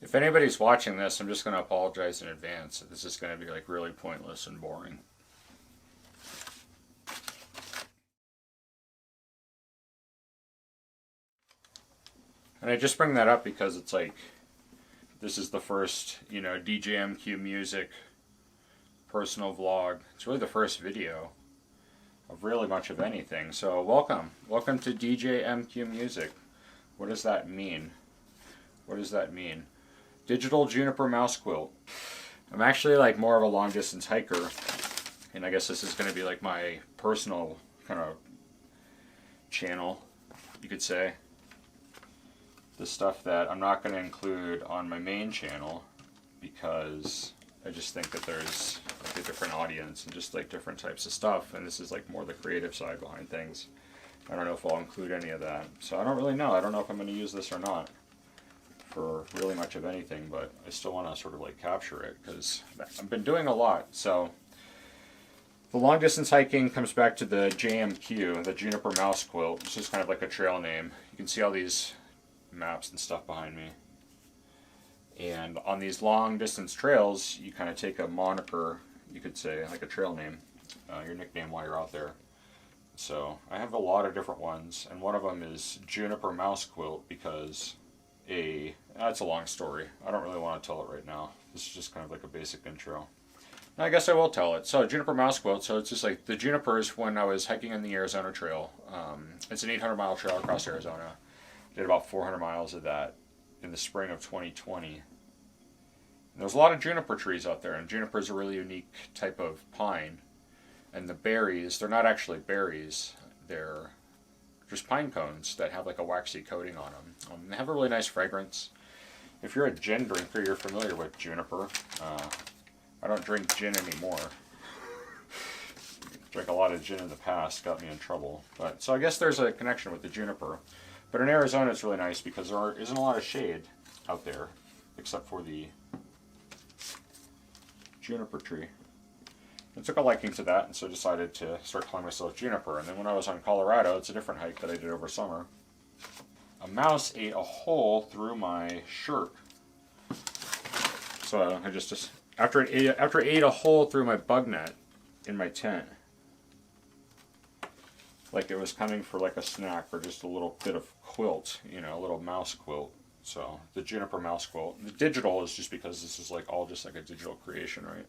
If anybody's watching this, I'm just going to apologize in advance. This is going to be like really pointless and boring. And I just bring that up because it's like, this is the first, DJMQ music personal vlog. It's really the first video of really much of anything. So welcome. Welcome to DJMQ music. What does that mean? What does that mean? Digital juniper mouse quilt. I'm actually like more of a long distance hiker, and I guess this is going to be like my personal kind of channel, you could say. The stuff that I'm not going to include on my main channel because I just think that there's like a different audience and just like different types of stuff, and this is like more the creative side behind things. I don't know if I'll include any of that, so I don't really know. I don't know if I'm going to use this or not for really much of anything, but I still want to sort of like capture it because I've been doing a lot. So the long distance hiking comes back to the JMQ, the Juniper Mouse Quilt. It's just kind of like a trail name. You can see all these maps and stuff behind me. And on these long distance trails, you kind of take a moniker, you could say, like a trail name, your nickname while you're out there. So I have a lot of different ones, and one of them is Juniper Mouse Quilt because that's a long story. I don't really want to tell it right now. This is just kind of like a basic intro. And I guess I will tell it. So Juniper Mouse Quilt, so it's just like the junipers when I was hiking in the Arizona Trail. It's an 800-mile trail across Arizona. Did about 400 miles of that in the spring of 2020. And there's a lot of juniper trees out there, and juniper is a really unique type of pine. And the berries, they're not actually berries. They're just pine cones that have like a waxy coating on them. They have a really nice fragrance. If you're a gin drinker, you're familiar with juniper. I don't drink gin anymore. Drank a lot of gin in the past, got me in trouble. But so I guess there's a connection with the juniper. But in Arizona, it's really nice because there isn't a lot of shade out there, except for the juniper tree. I took a liking to that, and so decided to start calling myself Juniper. And then when I was on Colorado, it's a different hike that I did over summer. A mouse ate a hole through my shirt. So I just after it ate a hole through my bug net in my tent, like it was coming for like a snack or just a little bit of quilt, a little mouse quilt. So the Juniper Mouse Quilt. The digital is just because this is like all just like a digital creation, right?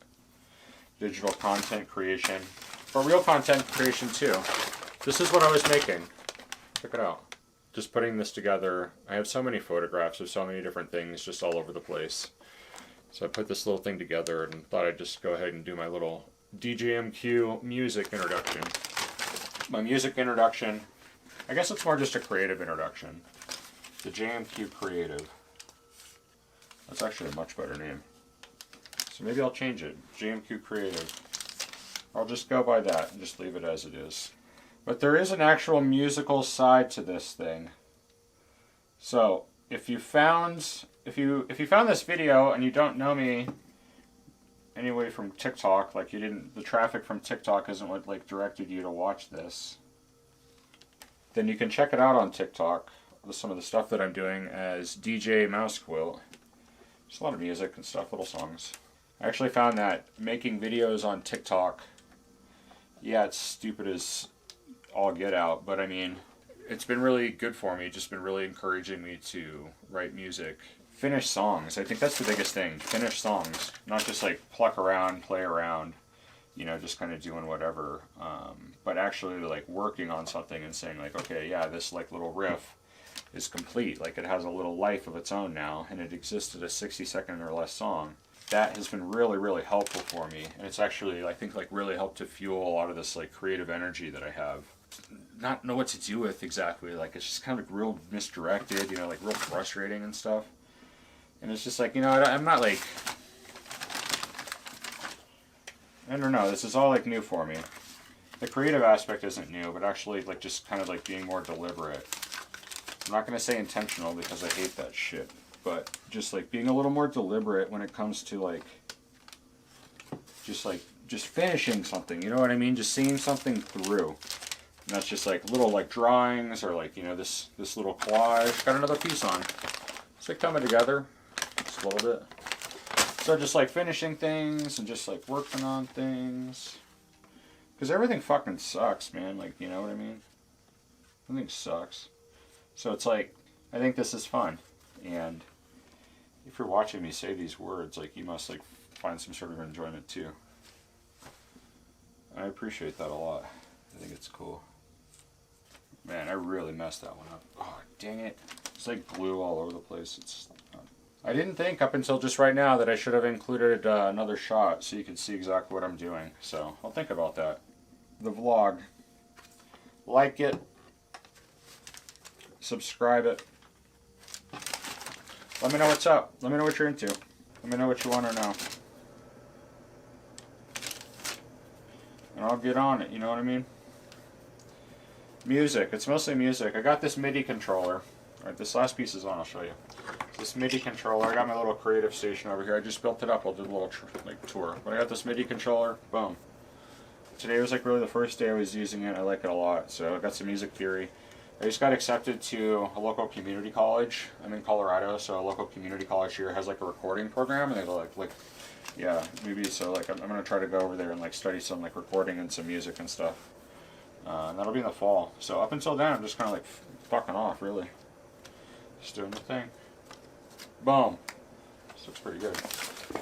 Digital content creation, but real content creation too. This is what I was making. Check it out. Just putting this together. I have so many photographs of so many different things just all over the place. So I put this little thing together and thought I'd just go ahead and do my little DJMQ music introduction. My music introduction, I guess it's more just a creative introduction. The JMQ Creative. That's actually a much better name. So maybe I'll change it. JMQ Creative. I'll just go by that and just leave it as it is. But there is an actual musical side to this thing. So if you found this video and you don't know me anyway from TikTok, like the traffic from TikTok isn't what like directed you to watch this, then you can check it out on TikTok with some of the stuff that I'm doing as DJ Mouse Quilt. Just a lot of music and stuff, little songs. I actually found that making videos on TikTok, yeah, it's stupid as all get out, but I mean, it's been really good for me. Just been really encouraging me to write music. Finish songs. I think that's the biggest thing. Finish songs. Not just like pluck around, play around, just kind of doing whatever. But actually like working on something and saying like, okay, yeah, this like little riff is complete. Like it has a little life of its own now, and it exists as a 60-second or less song. That has been really, really helpful for me. And it's actually, I think, like really helped to fuel a lot of this like creative energy that I have. Not know what to do with exactly. Like it's just kind of like real misdirected, like real frustrating and stuff. And it's just like, I'm not like, I don't know, this is all like new for me. The creative aspect isn't new, but actually like just kind of like being more deliberate. I'm not going to say intentional because I hate that shit. But just like being a little more deliberate when it comes to like just finishing something, you know what I mean? Just seeing something through. And that's just like little like drawings or like, this little collage. Got another piece on. It's like coming together. just a little bit. So just like finishing things and just like working on things. Because everything fucking sucks, man. Like, you know what I mean? Everything sucks. So it's like, I think this is fun. And if you're watching me say these words, like, you must like find some sort of enjoyment too. I appreciate that a lot. I think it's cool. Man, I really messed that one up. Oh, dang it. It's like glue all over the place. I didn't think up until just right now that I should have included another shot so you could see exactly what I'm doing. So I'll think about that. The vlog. Like it. Subscribe it. Let me know what's up. Let me know what you're into. Let me know what you want to know. And I'll get on it, you know what I mean? Music. It's mostly music. I got this MIDI controller. Alright, this last piece is on, I'll show you. This MIDI controller. I got my little creative station over here. I just built it up. I'll do a little tour. But I got this MIDI controller. Boom. Today was like really the first day I was using it. I like it a lot. So I got some music theory. I just got accepted to a local community college. I'm in Colorado, so a local community college here has like a recording program, and they go like yeah, maybe so. Like I'm gonna try to go over there and like study some like recording and some music and stuff. And that'll be in the fall. So up until then, I'm just kind of like fucking off, really. Just doing the thing. Boom. This looks pretty good.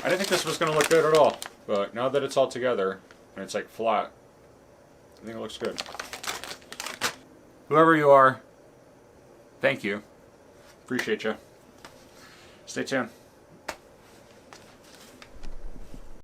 I didn't think this was gonna look good at all, but now that it's all together and it's like flat, I think it looks good. Whoever you are, thank you. Appreciate you. Stay tuned.